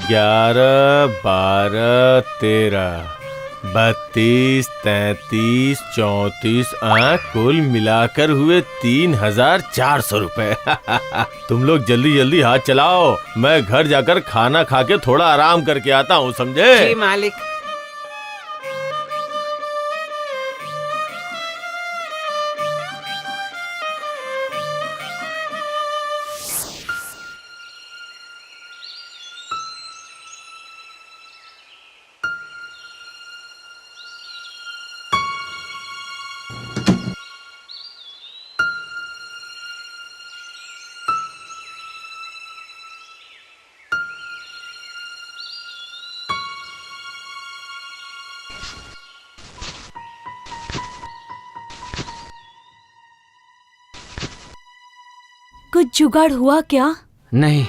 11, 12, 13, 32, 33, 34, कुल मिलाकर हुए 3,400 रुपए। तुम लोग जल्दी जल्दी हाथ चलाओ, मैं घर जाकर खाना खा के थोड़ा आराम करके आता हूँ, समझे? जी मालिक। कुछ जुगाड़ हुआ क्या? नहीं,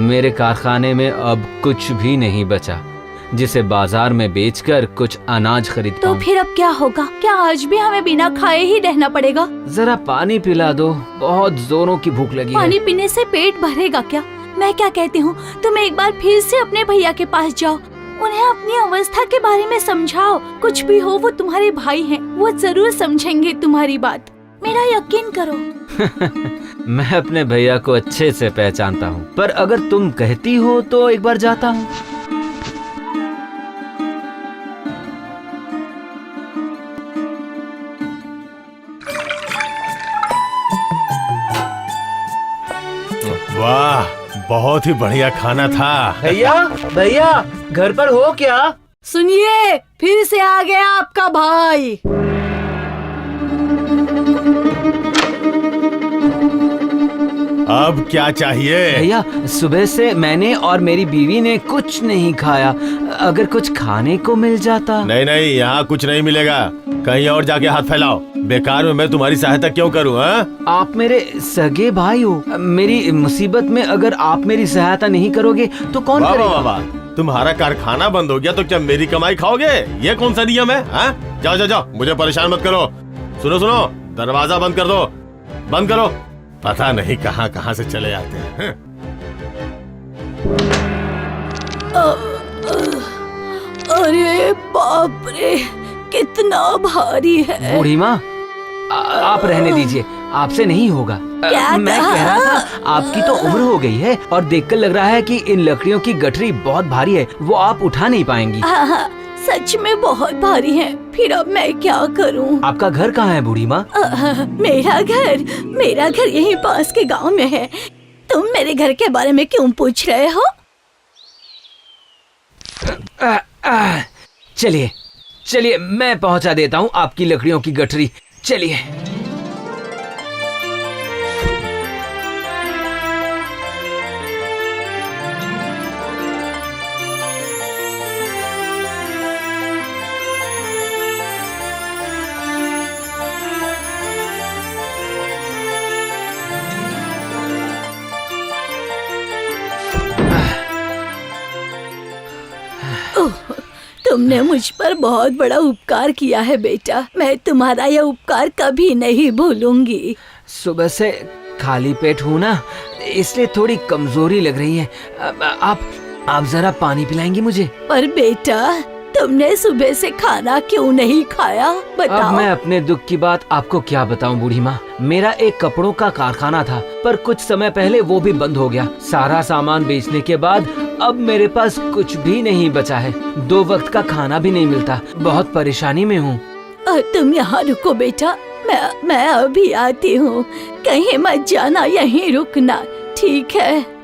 मेरे कारखाने में अब कुछ भी नहीं बचा जिसे बाजार में बेचकर कुछ अनाज खरीद तो पाऊं। फिर अब क्या होगा? क्या आज भी हमें बिना खाए ही रहना पड़ेगा? जरा पानी पिला दो, बहुत जोरों की भूख लगी है। पानी पीने से पेट भरेगा क्या? मैं क्या कहती हूँ, तुम एक बार फिर से अपने भैया के पास जाओ, उन्हें अपनी अवस्था के बारे में समझाओ। कुछ भी हो, वो तुम्हारे भाई हैं, वो जरूर समझेंगे तुम्हारी बात, मेरा यकीन करो। मैं अपने भैया को अच्छे से पहचानता हूँ, पर अगर तुम कहती हो तो एक बार जाता हूँ। वाह, बहुत ही बढ़िया खाना था। भैया भैया, घर पर हो क्या? सुनिए, फिर से आ गया आपका भाई। अब क्या चाहिए? भैया, सुबह से मैंने और मेरी बीवी ने कुछ नहीं खाया, अगर कुछ खाने को मिल जाता। नहीं नहीं, यहाँ कुछ नहीं मिलेगा, कहीं और जाके हाथ फैलाओ। बेकार में मैं तुम्हारी सहायता क्यों करूँ? आप मेरे सगे भाई हो, मेरी मुसीबत में अगर आप मेरी सहायता नहीं करोगे तो कौन वाह करेगा? वाह वाह, तुम्हारा कारखाना बंद हो गया तो क्या मेरी कमाई खाओगे? ये कौन सा नियम है? जाओ जाओ जाओ, मुझे परेशान मत करो। सुनो सुनो, दरवाजा बंद कर दो, बंद करो। पता नहीं कहाँ कहाँ से चले आते हैं। अरे बाप रे, कितना भारी है। बूढ़ी माँ, आप रहने दीजिए, आपसे नहीं होगा। क्या मैं कहा? कह रहा था, आपकी तो उम्र हो गई है और देखकर लग रहा है कि इन लकड़ियों की गठरी बहुत भारी है, वो आप उठा नहीं पाएंगी। हाँ, सच में बहुत भारी है। फिर अब मैं क्या करूं? आपका घर कहाँ है बूढ़ी माँ? मेरा घर यहीं पास के गांव में है। तुम मेरे घर के बारे में क्यों पूछ रहे हो? चलिए चलिए, मैं पहुंचा देता हूँ आपकी लकड़ियों की गठरी। चलिए। तुमने मुझ पर बहुत बड़ा उपकार किया है बेटा, मैं तुम्हारा यह उपकार कभी नहीं भूलूंगी। सुबह से खाली पेट हूँ ना, इसलिए थोड़ी कमजोरी लग रही है। आप जरा पानी पिलाएंगी मुझे? पर बेटा, तुमने सुबह से खाना क्यों नहीं खाया? बताओ। अब मैं अपने दुख की बात आपको क्या बताऊं बूढ़ी माँ। मेरा एक कपड़ों का कारखाना था, पर कुछ समय पहले वो भी बंद हो गया। सारा सामान बेचने के बाद अब मेरे पास कुछ भी नहीं बचा है। 2 वक्त का खाना भी नहीं मिलता। बहुत परेशानी में हूँ। तुम यहाँ रुको बेटा, मैं अभी आती हूँ। कहीं मत जाना, यहीं रुकना, ठीक है?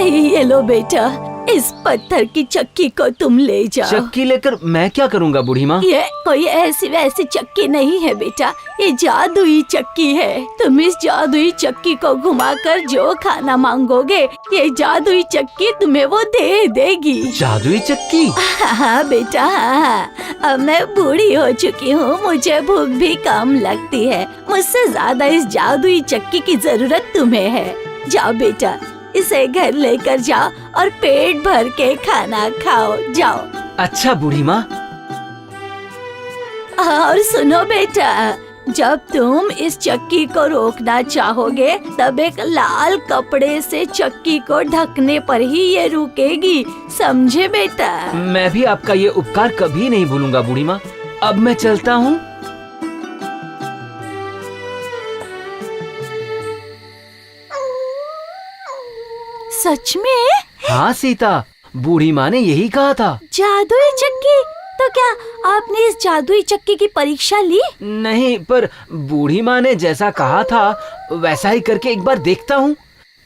ये लो बेटा, इस पत्थर की चक्की को तुम ले जाओ। चक्की लेकर मैं क्या करूँगा बूढ़ी माँ? ये कोई ऐसी वैसी चक्की नहीं है बेटा, ये जादुई चक्की है। तुम इस जादुई चक्की को घुमाकर जो खाना मांगोगे, ये जादुई चक्की तुम्हें वो दे देगी। जादुई चक्की? हाँ बेटा, हाँ। अब मैं बूढ़ी हो चुकी हूँ, मुझे भूख भी कम लगती है। मुझसे ज्यादा इस जादुई चक्की की जरूरत तुम्हें है। जाओ बेटा, इसे घर लेकर जाओ और पेट भर के खाना खाओ। जाओ। अच्छा बूढ़ी माँ। और सुनो बेटा, जब तुम इस चक्की को रोकना चाहोगे तब एक लाल कपड़े से चक्की को ढकने पर ही ये रुकेगी, समझे बेटा? मैं भी आपका ये उपकार कभी नहीं भूलूंगा बूढ़ी माँ। अब मैं चलता हूँ। सच में? हाँ सीता, बूढ़ी माँ ने यही कहा था। जादुई चक्की? तो क्या आपने इस जादुई चक्की की परीक्षा ली? नहीं, पर बूढ़ी माँ ने जैसा कहा था वैसा ही करके एक बार देखता हूँ।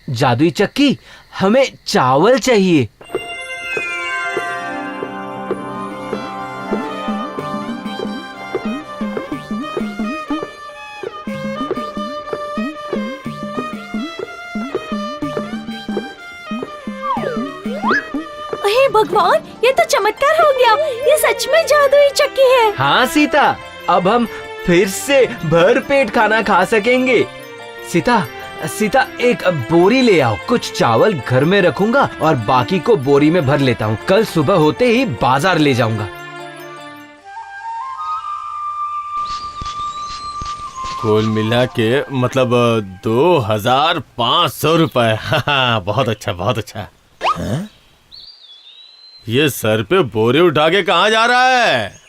जादुई चक्की, हमें चावल चाहिए। अरे भगवान, ये तो चमत्कार हो गया। ये सच में जादुई चक्की है। हाँ सीता, अब हम फिर से भर पेट खाना खा सकेंगे। सीता, एक बोरी ले आओ। कुछ चावल घर में रखूंगा और बाकी को बोरी में भर लेता हूँ। कल सुबह होते ही बाजार ले जाऊंगा। कुल मिला के मतलब 2500 रुपए। बहुत अच्छा, बहुत अच्छा। हाँ? ये सर पे बोरे उठा के कहाँ जा रहा है?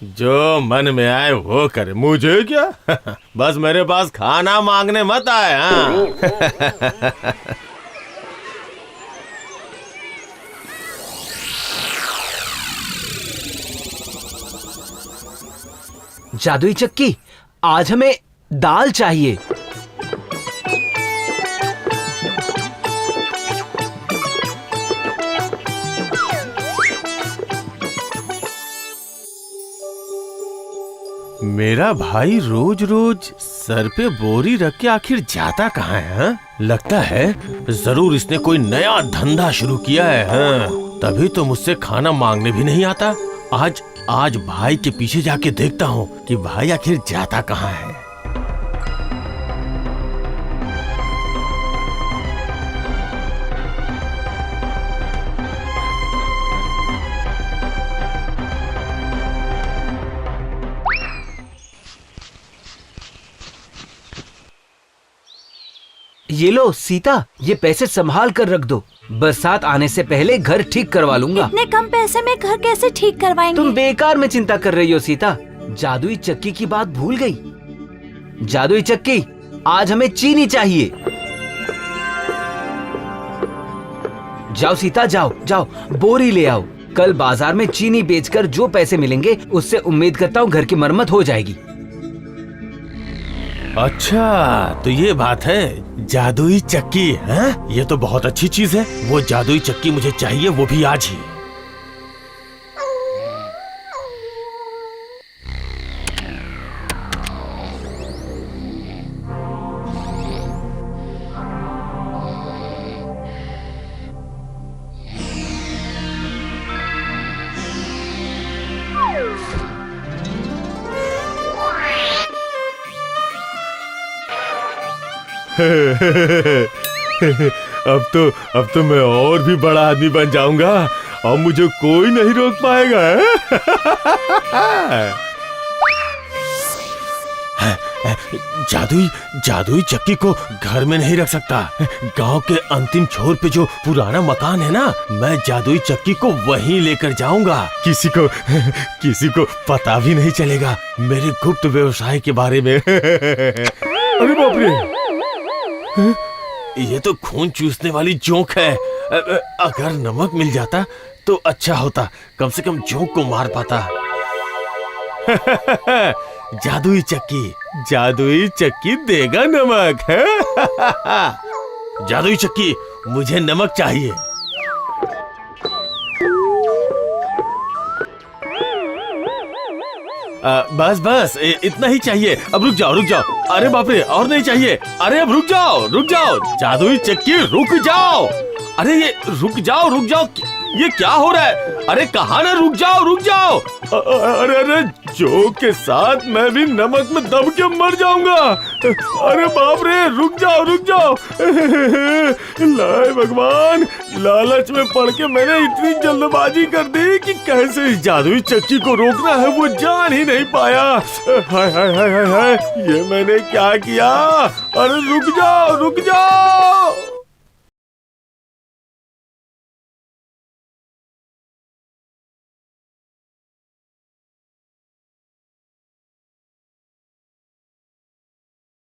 जो मन में आए वो करे, मुझे क्या? बस मेरे पास खाना मांगने मत आए। हाँ। जादुई चक्की, आज हमें दाल चाहिए। मेरा भाई रोज रोज सर पे बोरी रख के आखिर जाता कहाँ है? हाँ? लगता है जरूर इसने कोई नया धंधा शुरू किया है। हाँ? तभी तो मुझसे खाना मांगने भी नहीं आता। आज भाई के पीछे जाके देखता हूँ कि भाई आखिर जाता कहाँ है। ये लो सीता, ये पैसे संभाल कर रख दो। बरसात आने से पहले घर ठीक करवा लूंगा। इतने कम पैसे में घर कैसे ठीक करवाएंगे? तुम बेकार में चिंता कर रही हो सीता। जादुई चक्की की बात भूल गई। जादुई चक्की, आज हमें चीनी चाहिए। जाओ सीता, जाओ बोरी ले आओ। कल बाजार में चीनी बेचकर जो पैसे मिलेंगे उससे उम्मीद करता हूँ घर की मरम्मत हो जाएगी। अच्छा, तो ये बात है, जादुई चक्की है? ये तो बहुत अच्छी चीज है। वो जादुई चक्की मुझे चाहिए, वो भी आज ही। अब तो मैं और भी बड़ा आदमी बन जाऊंगा और मुझे कोई नहीं रोक पाएगा। जादुई चक्की को घर में नहीं रख सकता। गांव के अंतिम छोर पे जो पुराना मकान है ना, मैं जादुई चक्की को वहीं लेकर जाऊंगा। किसी को पता भी नहीं चलेगा मेरे गुप्त व्यवसाय के बारे में। अरे बाप रे, ये तो खून चूसने वाली जोंक है। अगर नमक मिल जाता तो अच्छा होता, कम से कम जोंक को मार पाता। जादुई चक्की देगा नमक है। जादुई चक्की, मुझे नमक चाहिए। बस इतना ही चाहिए। अब रुक जाओ। अरे बाप रे, और नहीं चाहिए। अरे अब रुक जाओ। जादुई चक्की रुक जाओ। अरे ये रुक जाओ। ये क्या हो रहा है? अरे कहाँ ना, रुक जाओ। अरे अरे, जोक के साथ मैं भी नमक में दब के मर जाऊंगा। अरे बाप रे, रुक जाओ रुक जाओ। लाए भगवान, लालच में पड़ के मैंने इतनी जल्दबाजी कर दी कि कैसे इस जादुई चक्की को रोकना है वो जान ही नहीं पाया। हाय हाय हाय हाय हाय, ये मैंने क्या किया? अरे रुक जाओ रुक जाओ।